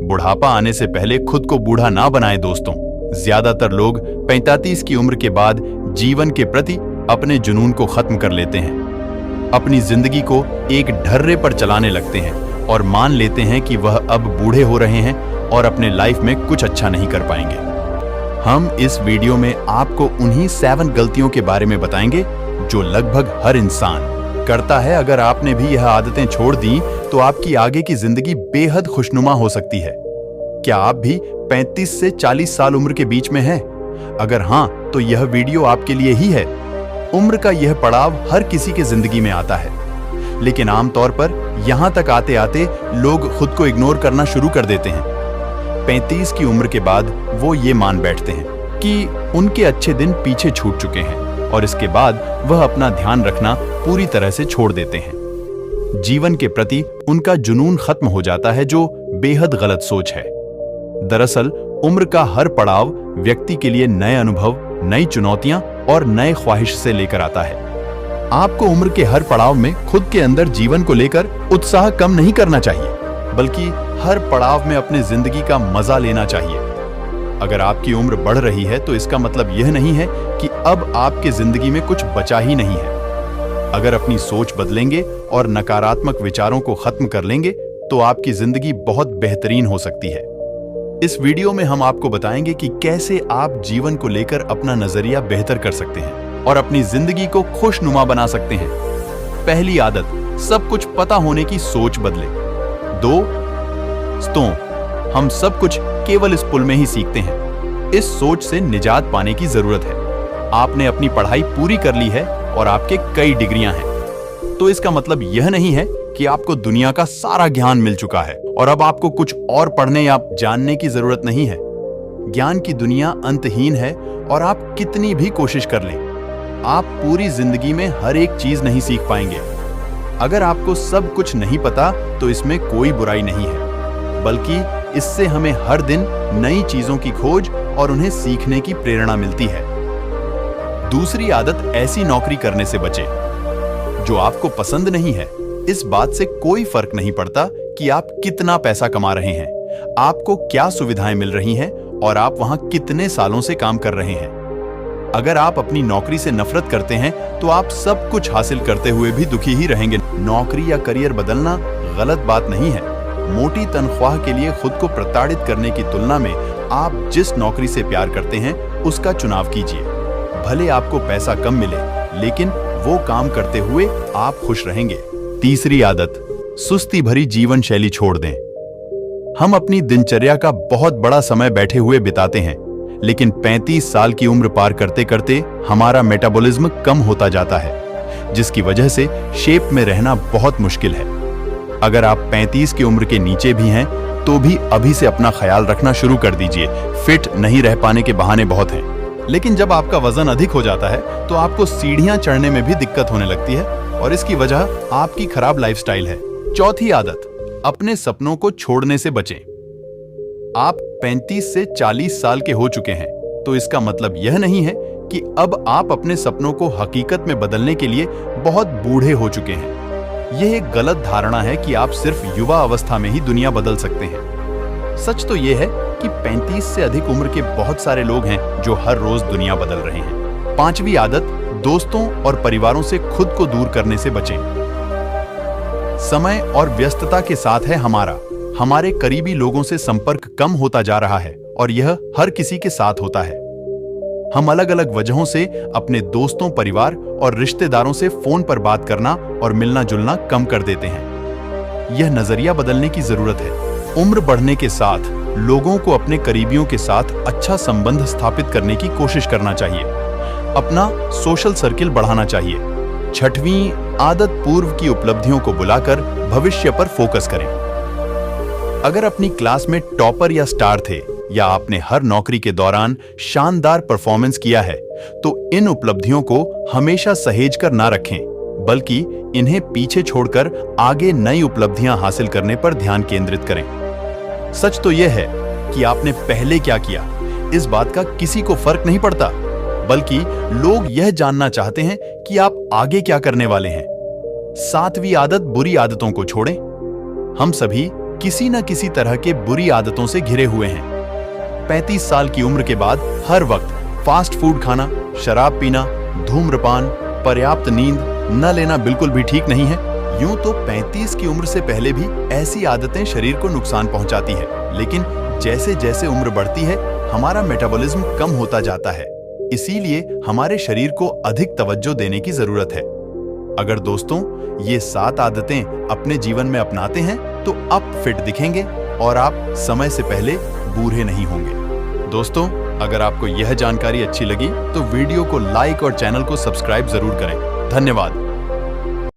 बुढ़ापा आने से पहले खुद को बूढ़ा ना बनाएं दोस्तों। ज्यादातर लोग 35 की उम्र के बाद जीवन के प्रति अपने जुनून को खत्म कर लेते हैं। अपनी जिंदगी को एक ढर्रे पर चलाने लगते हैं और मान लेते हैं कि वह अब बूढ़े हो रहे हैं और अपने लाइफ में कुछ अच्छा नहीं कर पाएंगे। हम इस वीडियो में आपको उन्हीं 7 गलतियों के बारे में बताएंगे जो लगभग हर इंसान करता है। अगर आपने भी यह आदतें छोड़ दी तो आपकी आगे की जिंदगी बेहद खुशनुमा हो सकती है। क्या आप भी 35 से 40 साल उम्र के बीच में हैं? अगर हां, तो यह वीडियो आपके लिए ही है। उम्र का यह पड़ाव हर किसी के जिंदगी में आता है, लेकिन आमतौर पर यहां तक आते आते लोग खुद को इग्नोर करना शुरू कर देते हैं। 35 की उम्र के बाद वो ये मान बैठते हैं कि उनके अच्छे दिन पीछे छूट चुके हैं और इसके बाद वह अपना ध्यान रखना पूरी तरह से छोड़ देते हैं। जीवन के प्रति उनका जुनून खत्म हो जाता है, जो बेहद गलत सोच है। दरअसल उम्र का हर पड़ाव व्यक्ति के लिए नए अनुभव, नई चुनौतियां और नए ख्वाहिश से लेकर आता है। आपको उम्र के हर पड़ाव में खुद के अंदर जीवन को लेकर उत्साह कम नहीं करना चाहिए, बल्कि हर पड़ाव में अपने जिंदगी का मजा लेना चाहिए। अगर आपकी उम्र बढ़ रही है तो इसका मतलब यह नहीं है कि अब आपके जिंदगी में कुछ बचा ही नहीं है। अगर अपनी सोच बदलेंगे और नकारात्मक विचारों को खत्म कर लेंगे तो आपकी जिंदगी बहुत बेहतरीन हो सकती है। इस वीडियो में हम आपको बताएंगे कि कैसे आप जीवन को लेकर अपना नजरिया बेहतर कर सकते हैं और अपनी जिंदगी को खुशनुमा बना सकते हैं। पहली आदत, सब कुछ पता होने की सोच बदले। दोस्तों, हम सब कुछ केवल इस पुल में ही सीखते हैं। इस सोच से निजात पाने की जरूरत है। आपने अपनी पढ़ाई पूरी कर ली है और आपके कई डिग्रियां हैं, तो इसका मतलब यह नहीं है कि आपको दुनिया का सारा ज्ञान मिल चुका है और अब आपको कुछ और पढ़ने या जानने की जरूरत नहीं है। ज्ञान की दुनिया अंतहीन है और आप कितनी भी कोशिश कर लें, आप पूरी जिंदगी में हर एक चीज नहीं सीख पाएंगे। अगर आपको सब कुछ नहीं पता तो इसमें कोई बुराई नहीं है, बल्कि इससे हमें हर दिन नई चीजों की खोज और उन्हें सीखने की प्रेरणा मिलती है। दूसरी आदत, ऐसी नौकरी करने से बचें जो आपको पसंद नहीं है। इस बात से कोई फर्क नहीं पड़ता कि आप कितना पैसा कमा रहे हैं, आपको क्या सुविधाएं मिल रही हैं और आप वहां कितने सालों से काम कर रहे हैं। अगर आप अपनी नौकरी से नफरत करते हैं तो आप सब कुछ हासिल करते हुए भी दुखी ही रहेंगे। नौकरी या करियर बदलना गलत बात नहीं है। मोटी तनख्वाह के लिए खुद को प्रताड़ित करने की तुलना में आप जिस नौकरी से प्यार करते हैं उसका चुनाव कीजिए। भले आपको पैसा कम मिले, लेकिन वो काम करते हुए आप खुश रहेंगे। तीसरी आदत, सुस्ती भरी जीवन शैली छोड़ दें। हम अपनी दिनचर्या का बहुत बड़ा समय बैठे हुए बिताते हैं, लेकिन 35 साल की उम्र पार करते करते हमारा मेटाबॉलिज्म कम होता जाता है, जिसकी वजह से शेप में रहना बहुत मुश्किल है। अगर आप 35 की उम्र के नीचे भी हैं तो भी अभी से अपना ख्याल रखना शुरू कर दीजिए। फिट नहीं रह पाने के बहाने बहुत हैं, लेकिन जब आपका वजन अधिक हो जाता है तो आपको सीढ़ियां चढ़ने में भी दिक्कत होने लगती है और इसकी वजह आपकी खराब लाइफस्टाइल है। चौथी आदत, अपने सपनों को छोड़ने से बचें। आप 35 से 40 साल के हो चुके हैं, तो इसका मतलब यह नहीं है कि अब आप अपने सपनों को हकीकत में बदलने के लिए बहुत बूढ़े हो चुके हैं। यह एक गलत धारणा है कि आप सिर्फ युवा अवस्था में ही दुनिया बदल सकते हैं। सच तो यह है कि 35 से अधिक उम्र के बहुत सारे लोग हैं जो हर रोज दुनिया बदल रहे हैं। पांचवी आदत, दोस्तों और परिवारों से खुद को दूर करने से बचें। समय और व्यस्तता के साथ है हमारे करीबी लोगों से संपर्क कम होता जा रहा है और यह हर किसी के साथ होता है। हम अलग अलग वजहों से अपने दोस्तों, परिवार और रिश्तेदारों से फोन पर बात करना और मिलना जुलना कम कर देते हैं। यह नजरिया बदलने की जरूरत है। उम्र बढ़ने के साथ लोगों को अपने करीबियों के साथ अच्छा संबंध स्थापित करने की कोशिश करना चाहिए। अपना सोशल सर्किल बढ़ाना चाहिए। छठवीं आदत, पूर्व की उपलब्धियों को बुलाकर भविष्य पर फोकस करें। अगर अपनी क्लास में टॉपर या स्टार थे या आपने हर नौकरी के दौरान शानदार परफॉर्मेंस किया है, तो इन उपलब्धियों को हमेशा सहेज कर ना रखें, बल्कि इन्हें पीछे छोड़कर आगे नई उपलब्धियां हासिल करने पर ध्यान केंद्रित करें। सच तो यह है कि आपने पहले क्या किया, इस बात का किसी को फर्क नहीं पड़ता, बल्कि लोग यह जानना चाहते हैं कि आप आगे क्या करने वाले हैं। सातवीं आदत, बुरी आदतों को छोड़ें। हम सभी किसी न किसी तरह के बुरी आदतों से घिरे हुए हैं। 35 साल की उम्र के बाद हर वक्त फास्ट फूड खाना, शराब पीना, धूम्रपान, पर्याप्त नींद न लेना बिल्कुल भी ठीक नहीं है। यूं तो 35 की उम्र से पहले भी ऐसी आदतें शरीर को नुकसान पहुंचाती है, लेकिन जैसे जैसे उम्र बढ़ती है हमारा मेटाबॉलिज्म कम होता जाता है। इसीलिए हमारे शरीर को अधिक तवज्जो देने की जरूरत है। अगर दोस्तों ये 7 आदतें अपने जीवन में अपनाते हैं तो आप फिट दिखेंगे और आप समय से पहले बूढ़े नहीं होंगे। दोस्तों, अगर आपको यह जानकारी अच्छी लगी तो वीडियो को लाइक और चैनल को सब्सक्राइब जरूर करें। धन्यवाद।